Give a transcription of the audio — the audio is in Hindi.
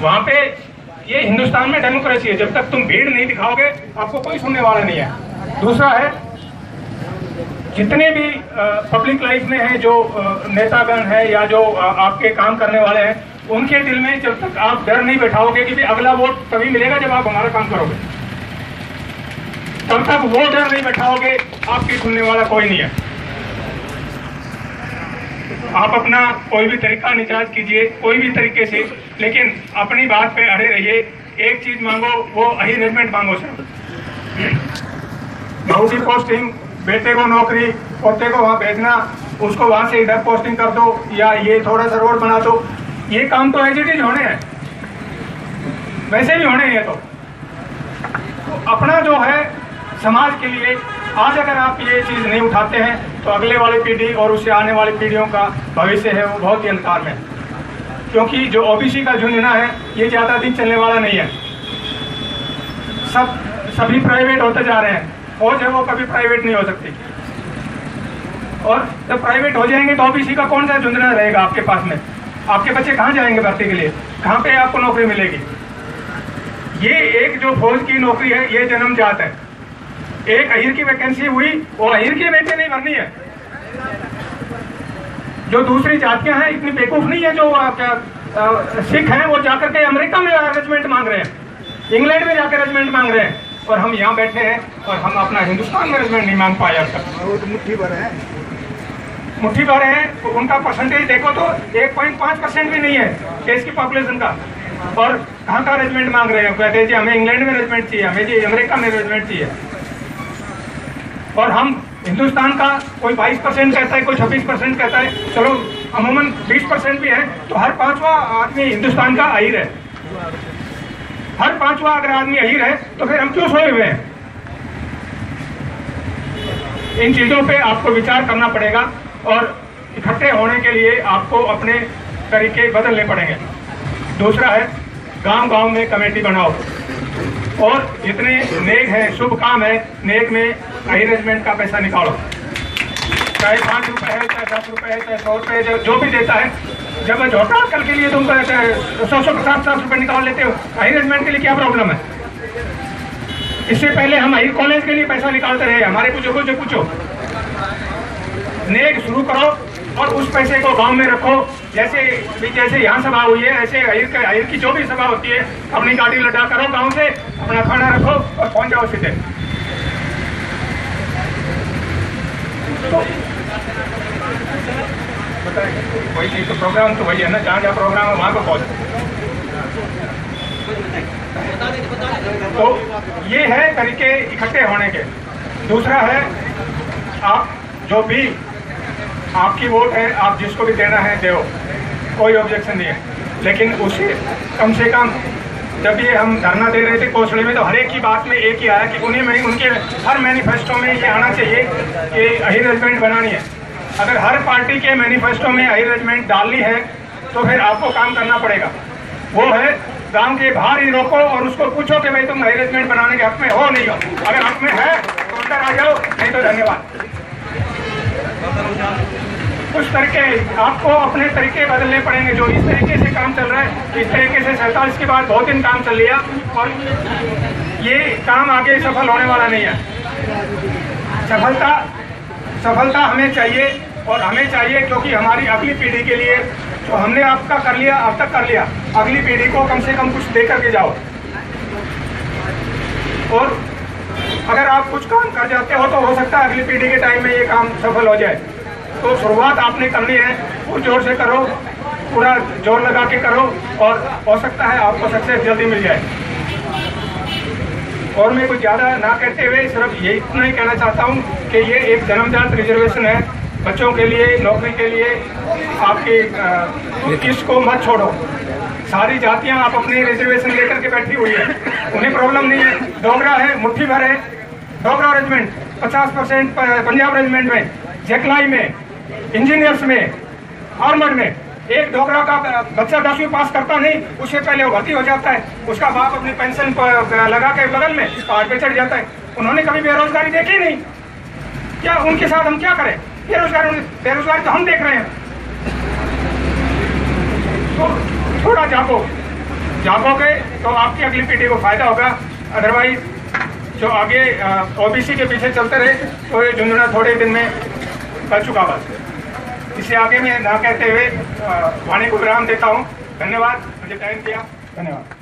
वहां पे ये हिंदुस्तान में डेमोक्रेसी है, जब तक तुम भीड़ नहीं दिखाओगे आपको कोई सुनने वाला नहीं है। दूसरा है, जितने भी पब्लिक लाइफ में है जो नेतागण है या जो आपके काम करने वाले हैं, उनके दिल में जब तक आप डर नहीं बैठाओगे कि अगला वोट तभी मिलेगा जब आप हमारा काम करोगे, तब तक वो डर नहीं बैठाओगे, आपकी सुनने वाला कोई नहीं है। आप अपना कोई भी तरीका निजात कीजिए, कोई भी तरीके से, लेकिन अपनी बात पे अड़े रहिए। एक चीज मांगो, वो अरेंजमेंट मांगो सर। बहू की पोस्टिंग, बेटे को नौकरी, पोते को वहां भेजना, उसको वहां से इधर पोस्टिंग कर दो, या ये थोड़ा सा रोड बना दो, ये काम तो एज इट इज होने हैं, वैसे भी होने हैं। तो अपना जो है समाज के लिए आज अगर आप ये चीज नहीं उठाते हैं तो अगले वाली पीढ़ी और उससे आने वाली पीढ़ियों का भविष्य है वो बहुत ही अंधकार में, क्योंकि जो ओबीसी का झुंझुना है ये ज्यादा दिन चलने वाला नहीं है। सभी प्राइवेट होते जा रहे हैं, फौज है वो कभी प्राइवेट नहीं हो सकती, और जब प्राइवेट हो जाएंगे तो ओबीसी का कौन सा झुंझुना रहेगा आपके पास में? आपके बच्चे कहाँ जाएंगे भर्ती के लिए? कहाँ पे आपको नौकरी मिलेगी? ये एक जो फौज की नौकरी है ये जन्मजात है। एक अहीर की वैकेंसी हुई, वो अहीर के बेटे नहीं भरनी है। जो दूसरी जातियां हैं इतनी बेवकूफ नहीं है, जो सिख हैं वो जाकर के अमेरिका में रेजिमेंट मांग रहे हैं, इंग्लैंड में जाकर रेजिमेंट मांग रहे हैं, और हम यहाँ बैठे हैं और हम अपना हिंदुस्तान में रेजिमेंट नहीं मांग पाए अब तक। वो तो मुट्ठी भर है, मुट्ठी भर है। तो उनका परसेंटेज देखो तो 1.5% भी नहीं है देश की पॉपुलेशन का, और कहाँ का रेजिमेंट मांग रहे हैं? कहते हैं जी हमें इंग्लैंड में रेजिमेंट चाहिए, हमें जी अमेरिका में रेजिमेंट चाहिए। और हम हिंदुस्तान का कोई 22% कहता है, कोई 26% कहता है, चलो अमूमन 20% भी है, तो हर 5वां आदमी हिंदुस्तान का अहीर है। हर 5वां अगर आदमी अहीर है तो फिर हम क्यों सोए हुए हैं? इन चीजों पे आपको विचार करना पड़ेगा, और इकट्ठे होने के लिए आपको अपने तरीके बदलने पड़ेंगे। दूसरा है, गांव-गांव में कमेटी बनाओ, और जितने नेक है, शुभ काम है, नेक में अरेंजमेंट का पैसा निकालो, चाहे 5 रुपए है, चाहे 10 रुपए है, चाहे 100 रुपए, जो भी देता है। जब झोटा कल के लिए तुम 100-150 रुपए निकाल लेते हो, अरेंजमेंट के लिए क्या प्रॉब्लम है? इससे पहले हम अहीर कॉलेज के लिए पैसा निकालते रहे, हमारे बुजुर्गों से पूछो। नेक शुरू करो और उस पैसे को गांव में रखो। जैसे यहाँ सभा हुई है, ऐसे अहीर की जो भी सभा होती है, अपनी गाड़ी लटा करो, गांव से अपना खाना रखो और पहुंच जाओ सीधे। तो वही चीज, तो प्रोग्राम तो वही है ना, जहाँ जहाँ प्रोग्राम है वहां पर पहुंचो। तो ये है तरीके इकट्ठे होने के। दूसरा है, आप जो भी आपकी वोट है, आप जिसको भी देना है दो, कोई ऑब्जेक्शन नहीं है, लेकिन उसे कम से कम, जब ये हम धरना दे रहे थे कोसड़े में, तो हर एक की बात में एक ही आया कि उनके हर मैनिफेस्टो में ये आना चाहिए कि अरेंजमेंट बनानी है। अगर हर पार्टी के मैनिफेस्टो में अरेंजमेंट डालनी है तो फिर आपको काम करना पड़ेगा। वो है, गांव के बाहर ही रोको और उसको पूछो कि भाई तुम अरेंजमेंट बनाने के हक में हो नहीं हो। अगर हक में है तो अंदर आ जाओ, नहीं तो धन्यवाद। कुछ तरीके आपको अपने तरीके बदलने पड़ेंगे। जो इस तरीके से काम चल रहा है, इस तरीके से 47 के बाद बहुत दिन काम चल लिया, और ये काम आगे सफल होने वाला नहीं है। सफलता हमें चाहिए, और हमें चाहिए क्योंकि हमारी अगली पीढ़ी के लिए जो हमने आपका कर लिया, अब तक कर लिया, अगली पीढ़ी को कम से कम कुछ दे करके जाओ। और अगर आप कुछ काम कर जाते हो तो हो सकता है अगली पीढ़ी के टाइम में ये काम सफल हो जाए। तो शुरुआत आपने करनी है, वो जोर से करो, पूरा जोर लगा के करो, और हो सकता है आपको सक्सेस जल्दी मिल जाए। और मैं कुछ ज़्यादा ना कहते हुए सिर्फ ये इतना ही कहना चाहता हूँ कि ये एक जन्मजात रिजर्वेशन है बच्चों के लिए, नौकरी के लिए। आपकी इसको मत छोड़ो। सारी जातियां आप अपनी रिजर्वेशन लेकर के बैठी हुई है, उन्हें प्रॉब्लम नहीं है। डोगरा है, मुट्ठी भर है, डोगरा रेजिमेंट 50% पंजाब रेजिमेंट में, जेकलाई में, इंजीनियर्स में, आर्मर में। एक डोगरा का बच्चा 10वीं पास करता नहीं, उससे पहले वो भर्ती हो जाता है, उसका बाप अपनी पेंशन लगा के बगल में पहाड़ पे चढ़ जाता है। उन्होंने कभी बेरोजगारी देखी नहीं। क्या उनके साथ हम क्या करें? बेरोजगारी तो हम देख रहे हैं। तो थोड़ा जागो, जागोगे तो आपकी अगली पीढ़ी को फायदा होगा। अदरवाइज जो आगे ओबीसी के पीछे चलते रहे तो ये झुंझुना थोड़े दिन में कर चुका बस। इससे आगे मैं ना कहते हुए वाणी को विराम देता हूँ। धन्यवाद, मुझे टाइम दिया, धन्यवाद।